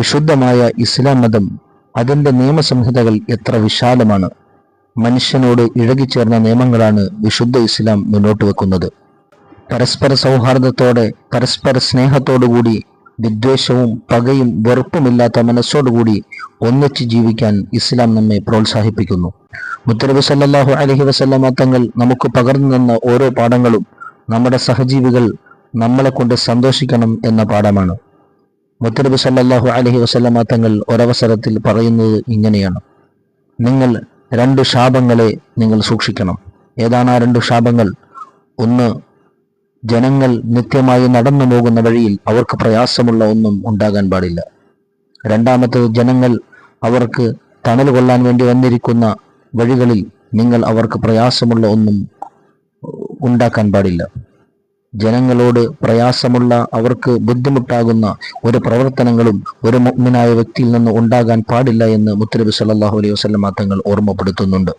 വിശുദ്ധമായ ഇസ്ലാം മതം, അതിൻ്റെ നിയമസംഹിതകൾ എത്ര വിശാലമാണ്. മനുഷ്യനോട് ഇഴകിച്ചേർന്ന നിയമങ്ങളാണ് വിശുദ്ധ ഇസ്ലാം മുന്നോട്ട് വെക്കുന്നത്. പരസ്പര സൗഹാർദ്ദത്തോടെ, പരസ്പര സ്നേഹത്തോടുകൂടി, വിദ്വേഷവും പകയും വെറുപ്പുമില്ലാത്ത മനസ്സോടുകൂടി ഒന്നിച്ച് ജീവിക്കാൻ ഇസ്ലാം നമ്മെ പ്രോത്സാഹിപ്പിക്കുന്നു. മുത്തനബി സല്ലല്ലാഹു അലൈഹി വസല്ലമ തങ്ങൾ നമുക്ക് പകർന്നു തന്ന ഓരോ പാഠങ്ങളും നമ്മുടെ സഹജീവികൾ നമ്മളെ കൊണ്ട് സന്തോഷിക്കണം എന്ന പാഠമാണ്. മുത്തനബി സല്ലല്ലാഹു അലൈഹി വസല്ലമ തങ്ങൾ ഒരവസരത്തിൽ പറയുന്നത് ഇങ്ങനെയാണ്: നിങ്ങൾ 2 ശാപങ്ങളെ നിങ്ങൾ സൂക്ഷിക്കണം. ഏതാണ് ആ 2 ശാപങ്ങൾ? ഒന്ന്, ജനങ്ങൾ നിത്യമായി നടന്നു പോകുന്ന വഴിയിൽ അവർക്ക് പ്രയാസമുള്ള ഒന്നും ഉണ്ടാകാൻ പാടില്ല. രണ്ടാമത്തേത്, ജനങ്ങൾ അവർക്ക് തണൽ കൊള്ളാൻ വേണ്ടി വന്നിരിക്കുന്ന വഴികളിൽ നിങ്ങൾ അവർക്ക് പ്രയാസമുള്ള ഒന്നും ഉണ്ടാക്കാൻ പാടില്ല. ജനങ്ങളോട് പ്രയാസമുള്ള, അവർക്ക് ബുദ്ധിമുട്ടാകുന്ന ഒരു പ്രവർത്തനങ്ങളും ഒരു മുഅ്മിനായ വ്യക്തിയിൽ നിന്ന് ഉണ്ടാകാൻ പാടില്ല എന്ന് മുത്തനബി സല്ലല്ലാഹു അലൈഹി വസല്ലം തങ്ങൾ ഓർമ്മപ്പെടുത്തുന്നുണ്ട്.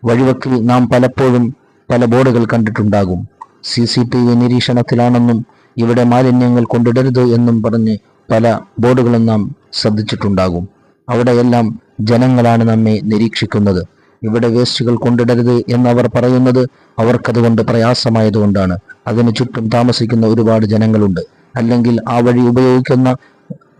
വഴിവക്കിൽ നാം പലപ്പോഴും പല ബോർഡുകൾ കണ്ടിട്ടുണ്ടാകും. CCTV നിരീക്ഷണത്തിലാണെന്നും ഇവിടെ മാലിന്യങ്ങൾ കൊണ്ടിടരുത് എന്നും പറഞ്ഞ് പല ബോർഡുകളും നാം ശ്രദ്ധിച്ചിട്ടുണ്ടാകും. അവിടെയെല്ലാം ജനങ്ങളാണ് നമ്മെ നിരീക്ഷിക്കുന്നത്. ഇവിടെ വേസ്റ്റുകൾ കൊണ്ടിടരുത് എന്നവർ പറയുന്നത് അവർക്കതുകൊണ്ട് പ്രയാസമായതുകൊണ്ടാണ്. അതിനു ചുറ്റും താമസിക്കുന്ന ഒരുപാട് ജനങ്ങളുണ്ട്, അല്ലെങ്കിൽ ആ വഴി ഉപയോഗിക്കുന്ന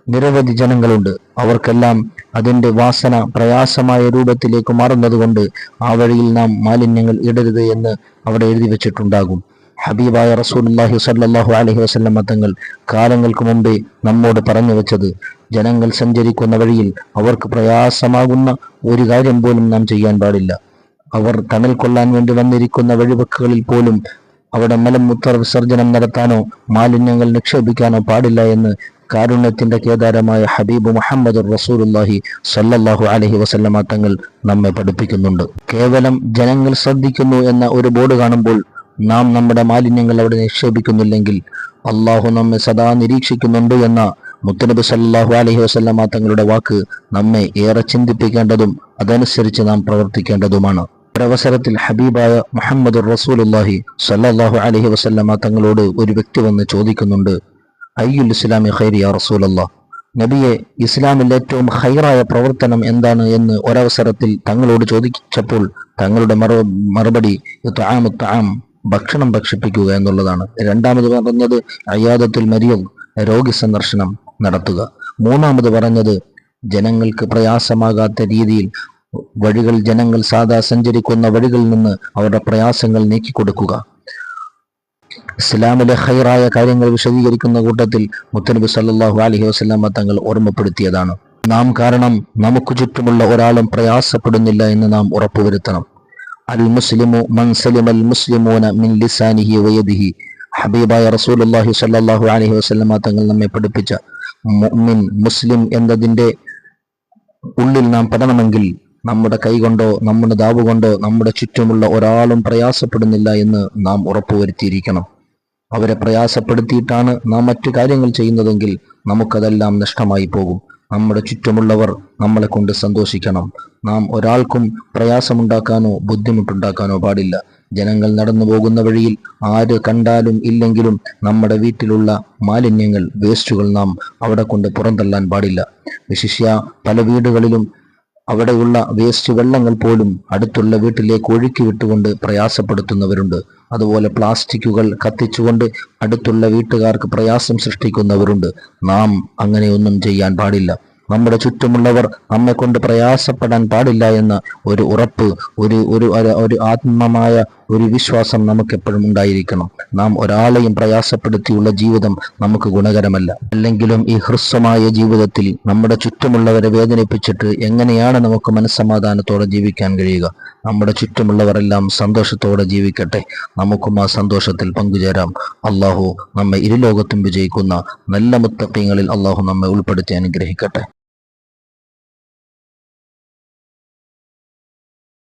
നിരവധി ജനങ്ങളുണ്ട്. അവർക്കെല്ലാം അതിൻ്റെ വാസന പ്രയാസമായ രൂപത്തിലേക്ക് മാറുന്നതുകൊണ്ട് ആ വഴിയിൽ നാം മാലിന്യങ്ങൾ ഇടരുത് എന്ന് അവിടെ എഴുതി വെച്ചിട്ടുണ്ടാകും. ഹബീബായ റസൂലുള്ളാഹി സ്വല്ലല്ലാഹു അലൈഹി വസല്ലം തങ്ങൾ കാലങ്ങൾക്ക് മുമ്പേ നമ്മോട് പറഞ്ഞു വെച്ചത്, ജനങ്ങൾ സഞ്ചരിക്കുന്ന വഴിയിൽ അവർക്ക് പ്രയാസമാകുന്ന ഒരു കാര്യം പോലും നാം ചെയ്യാൻ പാടില്ല. അവർ തണൽ കൊള്ളാൻ വേണ്ടി വന്നിരിക്കുന്ന വഴിവക്കുകളിൽ പോലും അവിടെ മലമൂത്ര വിസർജനം നടത്താനോ മാലിന്യങ്ങൾ നിക്ഷേപിക്കാനോ പാടില്ല എന്ന് കാരുണ്യത്തിന്റെ കേദാരമായ ഹബീബ് മുഹമ്മദ് റസൂലുള്ളാഹി സ്വല്ലല്ലാഹു അലൈഹി വസല്ലം തങ്ങൾ നമ്മെ പഠിപ്പിക്കുന്നുണ്ട്. കേവലം ജനങ്ങൾ ശ്രദ്ധിക്കുന്നു എന്ന ഒരു ബോർഡ് കാണുമ്പോൾ നാം നമ്മുടെ മാലിന്യങ്ങൾ അവിടെ നിക്ഷേപിക്കുന്നില്ലെങ്കിൽ അള്ളാഹു നമ്മെ സദാ നിരീക്ഷിക്കുന്നുണ്ട് എന്ന മുത്തനബി സല്ലല്ലാഹു അലൈഹി വസല്ലം തങ്ങളുടെ വാക്ക് നമ്മെ ഏറെ ചിന്തിപ്പിക്കേണ്ടതും അതനുസരിച്ച് നാം പ്രവർത്തിക്കേണ്ടതുമാണ്. ഒരവസരത്തിൽ ഹബീബായ മുഹമ്മദ് റസൂലുള്ളാഹി സ്വല്ലല്ലാഹു അലൈഹി വസല്ലം തങ്ങളോട് ഒരു വ്യക്തി വന്ന് ചോദിക്കുന്നുണ്ട്, അയ്യുൽ ഇസ്ലാമി ഖൈർ യാ റസൂലല്ലാഹ്, നബിയെ, ഇസ്ലാമിൽ ഏറ്റവും ഖൈറായ പ്രവർത്തനം എന്താണ് എന്ന് ഒരവസരത്തിൽ തങ്ങളോട് ചോദിച്ചപ്പോൾ തങ്ങളുടെ മറുപടി ഭക്ഷണം ഭക്ഷിപ്പിക്കുക എന്നുള്ളതാണ്. രണ്ടാമത് പറഞ്ഞത് അയാദത്തുൽ മരീദ്, രോഗി സന്ദർശനം നടത്തുക. മൂന്നാമത് പറഞ്ഞത് ജനങ്ങൾക്ക് പ്രയാസമാകാത്ത രീതിയിൽ വഴികൾ, ജനങ്ങൾ സാധാ സഞ്ചരിക്കുന്ന വഴികളിൽ നിന്ന് അവരുടെ പ്രയാസങ്ങൾ നീക്കിക്കൊടുക്കുക. ഇസ്ലാമിലെ ഖൈറായ കാര്യങ്ങൾ വിശദീകരിക്കുന്ന കൂട്ടത്തിൽ മുത്തനബി സല്ലല്ലാഹു അലൈഹി വസല്ലം തങ്ങൾ ഓർമ്മപ്പെടുത്തിയതാണ്, നാം കാരണം നമുക്ക് ചുറ്റുമുള്ള ഒരാളും പ്രയാസപ്പെടുന്നില്ല എന്ന് നാം ഉറപ്പുവരുത്തണം. അൽ മുസ്ലിമു മൻ സലിമൽ മുസ്ലിമൂന മിൻ ലിസാനിഹി വയദിഹി. ഹബീബായ റസൂലുള്ളാഹി സ്വല്ലല്ലാഹു അലൈഹി വസല്ലം തങ്ങൾ നമ്മെ പഠിപ്പിച്ച മുഅ്മിൻ, മുസ്ലിം എന്നതിൻ്റെ ഉള്ളിൽ നാം പെടണമെങ്കിൽ നമ്മുടെ കൈകൊണ്ടോ നമ്മുടെ നാവ് കൊണ്ടോ നമ്മുടെ ചുറ്റുമുള്ള ഒരാളും പ്രയാസപ്പെടുന്നില്ല എന്ന് നാം ഉറപ്പുവരുത്തിയിരിക്കണം. അവരെ പ്രയാസപ്പെടുത്തിയിട്ടാണ് നാം മറ്റു കാര്യങ്ങൾ ചെയ്യുന്നതെങ്കിൽ നമുക്കതെല്ലാം നഷ്ടമായി പോകും. നമ്മുടെ ചുറ്റുമുള്ളവർ നമ്മളെ കൊണ്ട് സന്തോഷിക്കണം. നാം ഒരാൾക്കും പ്രയാസമുണ്ടാക്കാനോ ബുദ്ധിമുട്ടുണ്ടാക്കാനോ പാടില്ല. ജനങ്ങൾ നടന്നു പോകുന്ന വഴിയിൽ ആര് കണ്ടാലും ഇല്ലെങ്കിലും നമ്മുടെ വീട്ടിലുള്ള മാലിന്യങ്ങൾ, വേസ്റ്റുകൾ നാം അവിടെ കൊണ്ട് പുറന്തള്ളാൻ പാടില്ല. വിശിഷ്യ പല വീടുകളിലും അവിടെയുള്ള വേസ്റ്റ് വെള്ളങ്ങൾ പോലും അടുത്തുള്ള വീട്ടിലേക്ക് ഒഴുക്കി വിട്ടുകൊണ്ട് പ്രയാസപ്പെടുത്തുന്നവരുണ്ട്. അതുപോലെ പ്ലാസ്റ്റിക്കുകൾ കത്തിച്ചുകൊണ്ട് അടുത്തുള്ള വീട്ടുകാർക്ക് പ്രയാസം സൃഷ്ടിക്കുന്നവരുണ്ട്. നാം അങ്ങനെയൊന്നും ചെയ്യാൻ പാടില്ല. നമ്മുടെ ചുറ്റുമുള്ളവർ നമ്മെ കൊണ്ട് പ്രയാസപ്പെടാൻ പാടില്ല എന്ന ഒരു ഉറപ്പ്, ഒരു ആത്മമായ ഒരു വിശ്വാസം നമുക്കെപ്പോഴും ഉണ്ടായിരിക്കണം. നാം ഒരാളെയും പ്രയാസപ്പെടുത്തിയുള്ള ജീവിതം നമുക്ക് ഗുണകരമല്ല. അല്ലെങ്കിലും ഈ ഹ്രസ്വമായ ജീവിതത്തിൽ നമ്മുടെ ചുറ്റുമുള്ളവരെ വേദനിപ്പിച്ചിട്ട് എങ്ങനെയാണ് നമുക്ക് മനസ്സമാധാനത്തോടെ ജീവിക്കാൻ കഴിയുക? നമ്മുടെ ചുറ്റുമുള്ളവരെല്ലാം സന്തോഷത്തോടെ ജീവിക്കട്ടെ. നമുക്കും ആ സന്തോഷത്തിൽ പങ്കുചേരാം. അള്ളാഹു നമ്മെ ഇരുലോകത്തും വിജയിക്കുന്ന നല്ല മുത്തഖീങ്ങളിൽ അള്ളാഹു നമ്മെ ഉൾപ്പെടുത്തി അനുഗ്രഹിക്കട്ടെ.